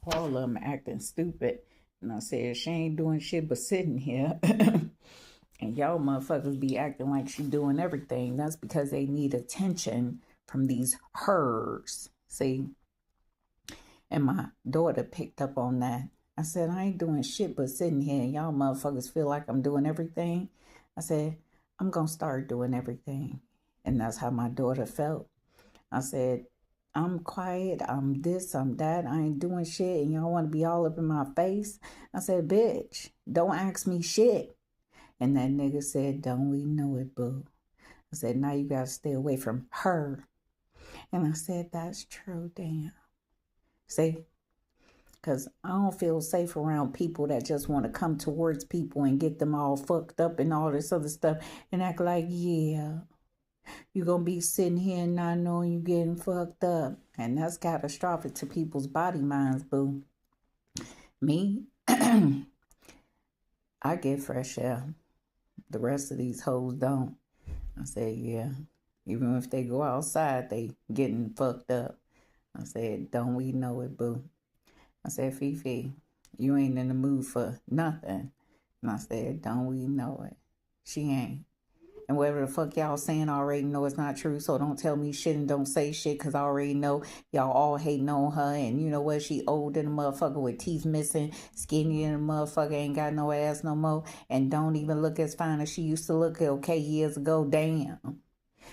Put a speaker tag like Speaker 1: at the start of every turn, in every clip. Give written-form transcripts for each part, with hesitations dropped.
Speaker 1: All of them acting stupid. And I said, she ain't doing shit but sitting here. And y'all motherfuckers be acting like she doing everything. That's because they need attention from these hers. See? And my daughter picked up on that. I said, I ain't doing shit but sitting here. And y'all motherfuckers feel like I'm doing everything. I said, I'm going to start doing everything. And that's how my daughter felt. I said, I'm quiet, I'm this, I'm that, I ain't doing shit, and y'all want to be all up in my face? I said, bitch, don't ask me shit. And that nigga said, don't we know it, boo? I said, now you gotta stay away from her. And I said, that's true, damn. See? Because I don't feel safe around people that just want to come towards people and get them all fucked up and all this other stuff and act like, yeah, you're going to be sitting here and not knowing you getting fucked up. And that's catastrophic to people's body minds, boo. Me, I get fresh air. The rest of these hoes don't. I said, yeah. Even if they go outside, they getting fucked up. I said, don't we know it, boo? I said, Fifi, you ain't in the mood for nothing. And I said, don't we know it? She ain't. And whatever the fuck y'all saying, I already know it's not true. So don't tell me shit and don't say shit, because I already know y'all all hating on her. And you know what? She old than a motherfucker with teeth missing, skinny than a motherfucker, ain't got no ass no more, and don't even look as fine as she used to look, okay, years ago. Damn.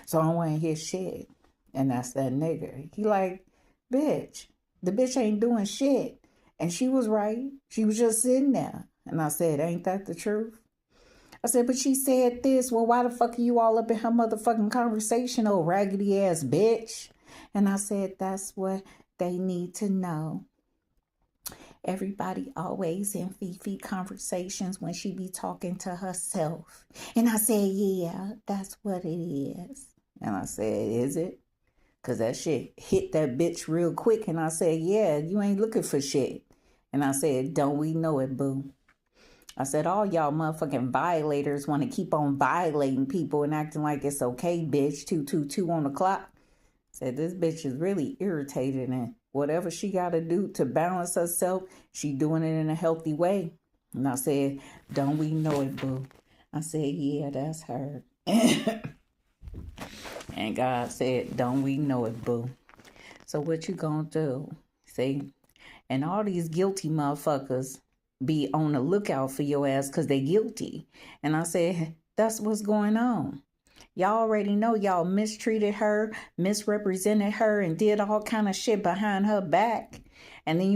Speaker 1: So I don't want to hear shit. And that's that nigga. He like, bitch, the bitch ain't doing shit. And she was right. She was just sitting there. And I said, ain't that the truth? I said, but she said this. Well, why the fuck are you all up in her motherfucking conversation, old raggedy ass bitch? And I said, that's what they need to know. Everybody always in Fifi conversations when she be talking to herself. And I said, yeah, that's what it is. And I said, is it? Because that shit hit that bitch real quick. And I said, yeah, you ain't looking for shit. And I said, don't we know it, boo? I said, all y'all motherfucking violators want to keep on violating people and acting like it's okay, bitch. 222 on the clock. I said, this bitch is really irritated, and whatever she got to do to balance herself, she doing it in a healthy way. And I said, don't we know it, boo? I said, yeah, that's her. And God said, don't we know it, boo? So what you gonna do? See? And all these guilty motherfuckers be on the lookout for your ass because they guilty. And I said, that's what's going on. Y'all already know y'all mistreated her, misrepresented her, and did all kind of shit behind her back. And then